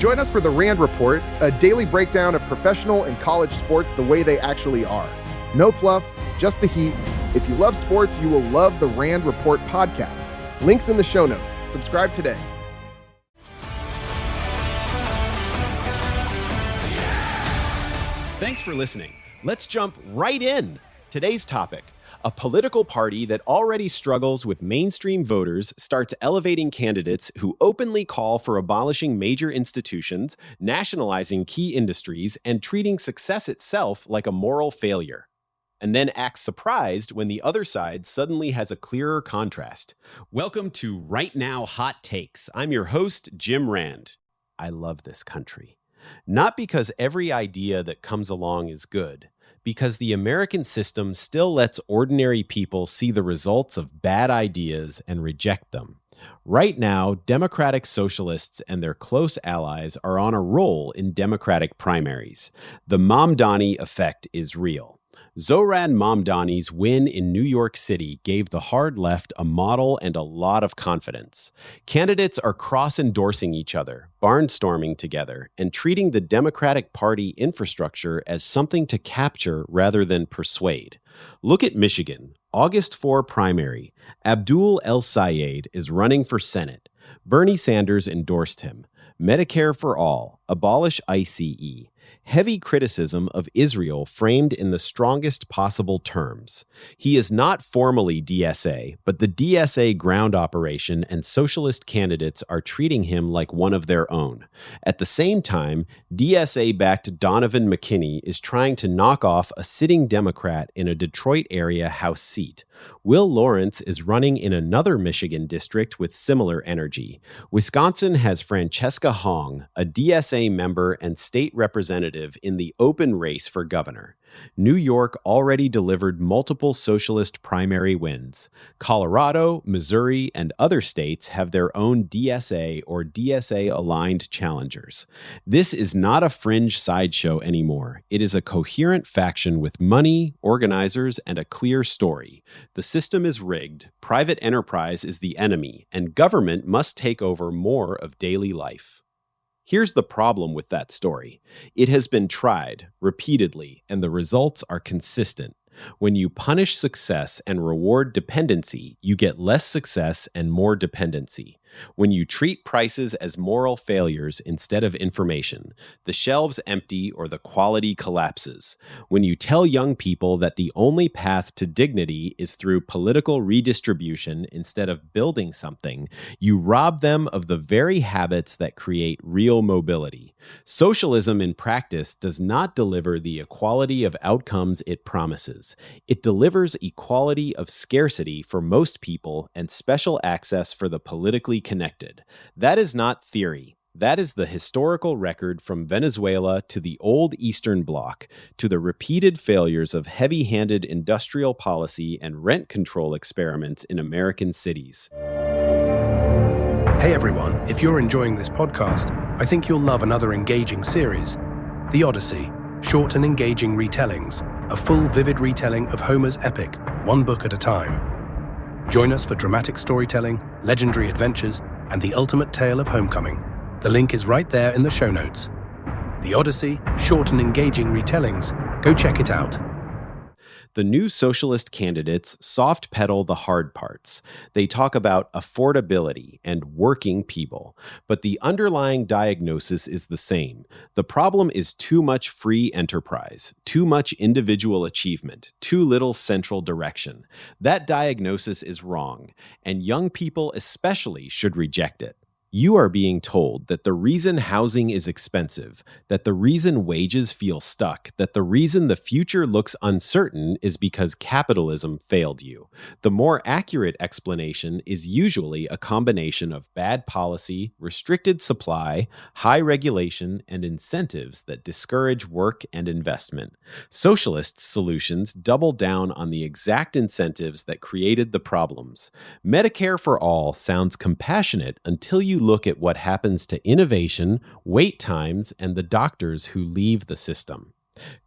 Join us for the Rand Report, a daily breakdown of professional and college sports the way they actually are. No fluff, just the heat. If you love sports, you will love the Rand Report podcast. Links in the show notes. Subscribe today. Thanks for listening. Let's jump right in. Today's topic: a political party that already struggles with mainstream voters starts elevating candidates who openly call for abolishing major institutions, nationalizing key industries, and treating success itself like a moral failure, and then acts surprised when the other side suddenly has a clearer contrast. Welcome to Right Now Hot Takes. I'm your host, Jim Rand. I love this country. Not because every idea that comes along is good, because the American system still lets ordinary people see the results of bad ideas and reject them. Right now, Democratic Socialists and their close allies are on a roll in Democratic primaries. The Mamdani effect is real. Zohran Mamdani's win in New York City gave the hard left a model and a lot of confidence. Candidates are cross-endorsing each other, barnstorming together, and treating the Democratic Party infrastructure as something to capture rather than persuade. Look at Michigan. August 4 primary. Abdul El-Sayed is running for Senate. Bernie Sanders endorsed him. Medicare for all. Abolish ICE. Heavy criticism of Israel framed in the strongest possible terms. He is not formally DSA, but the DSA ground operation and socialist candidates are treating him like one of their own. At the same time, DSA-backed Donovan McKinney is trying to knock off a sitting Democrat in a Detroit area House seat. Will Lawrence is running in another Michigan district with similar energy. Wisconsin has Francesca Hong, a DSA member and state representative in the open race for governor. New York already delivered multiple socialist primary wins. Colorado, Missouri, and other states have their own DSA or DSA-aligned challengers. This is not a fringe sideshow anymore. It is a coherent faction with money, organizers, and a clear story. The system is rigged, private enterprise is the enemy, and government must take over more of daily life. Here's the problem with that story. It has been tried repeatedly, and the results are consistent. When you punish success and reward dependency, you get less success and more dependency. When you treat prices as moral failures instead of information, the shelves empty or the quality collapses. When you tell young people that the only path to dignity is through political redistribution instead of building something, you rob them of the very habits that create real mobility. Socialism in practice does not deliver the equality of outcomes it promises. It delivers equality of scarcity for most people and special access for the politically connected. That is not theory. That is the historical record from Venezuela to the old Eastern Bloc, to the repeated failures of heavy-handed industrial policy and rent control experiments in American cities. Hey everyone, if you're enjoying this podcast, I think you'll love another engaging series, The Odyssey, short and engaging retellings, a full vivid retelling of Homer's epic, one book at a time. Join us for dramatic storytelling, legendary adventures, and the ultimate tale of homecoming. The link is right there in the show notes. The Odyssey, short and engaging retellings. Go check it out. The new socialist candidates soft pedal the hard parts. They talk about affordability and working people, but the underlying diagnosis is the same. The problem is too much free enterprise, too much individual achievement, too little central direction. That diagnosis is wrong, and young people especially should reject it. You are being told that the reason housing is expensive, that the reason wages feel stuck, that the reason the future looks uncertain is because capitalism failed you. The more accurate explanation is usually a combination of bad policy, restricted supply, high regulation, and incentives that discourage work and investment. Socialist solutions double down on the exact incentives that created the problems. Medicare for all sounds compassionate until you look at what happens to innovation, wait times, and the doctors who leave the system.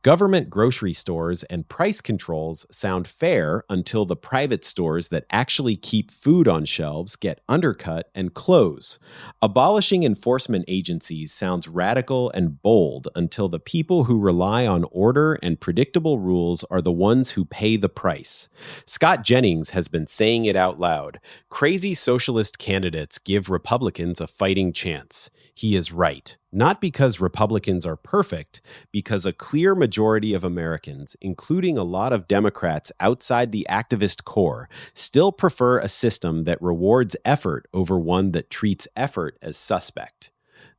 Government grocery stores and price controls sound fair until the private stores that actually keep food on shelves get undercut and close. Abolishing enforcement agencies sounds radical and bold until the people who rely on order and predictable rules are the ones who pay the price. Scott Jennings has been saying it out loud. Crazy socialist candidates give Republicans a fighting chance. He is right. Not because Republicans are perfect, because a clear majority of Americans, including a lot of Democrats outside the activist core, still prefer a system that rewards effort over one that treats effort as suspect.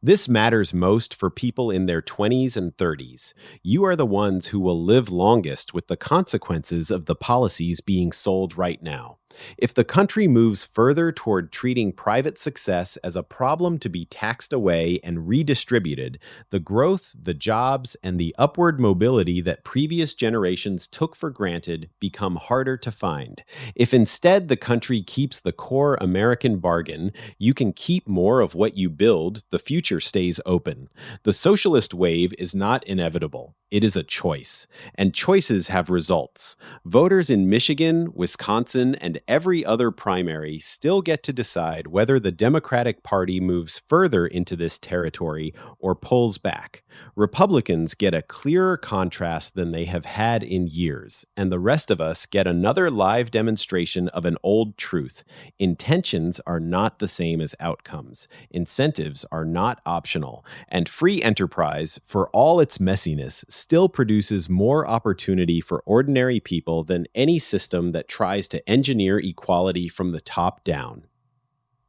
This matters most for people in their 20s and 30s. You are the ones who will live longest with the consequences of the policies being sold right now. If the country moves further toward treating private success as a problem to be taxed away and redistributed, the growth, the jobs, and the upward mobility that previous generations took for granted become harder to find. If instead the country keeps the core American bargain, you can keep more of what you build, the future stays open. The socialist wave is not inevitable. It is a choice, and choices have results. Voters in Michigan, Wisconsin, and every other primary still get to decide whether the Democratic Party moves further into this territory or pulls back. Republicans get a clearer contrast than they have had in years, and the rest of us get another live demonstration of an old truth. Intentions are not the same as outcomes. Incentives are not optional, and free enterprise, for all its messiness, still produces more opportunity for ordinary people than any system that tries to engineer equality from the top down.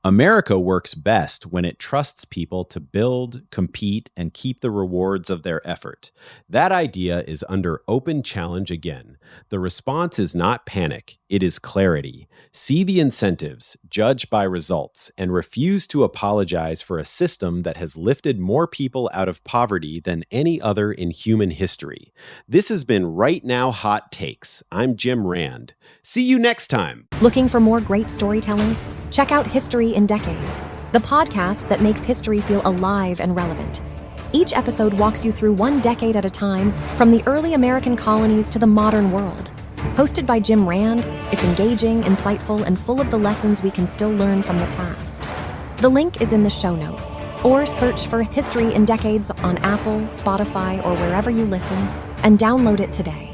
America works best when it trusts people to build, compete, and keep the rewards of their effort. That idea is under open challenge again. The response is not panic, it is clarity. See the incentives, judge by results, and refuse to apologize for a system that has lifted more people out of poverty than any other in human history. This has been Right Now Hot Takes. I'm Jim Rand. See you next time. Looking for more great storytelling? Check out History in Decades, the podcast that makes history feel alive and relevant. Each episode walks you through one decade at a time, from the early American colonies to the modern world. Hosted by Jim Rand, it's engaging, insightful, and full of the lessons we can still learn from the past. The link is in the show notes, or search for History in Decades on Apple, Spotify, or wherever you listen, and download it today.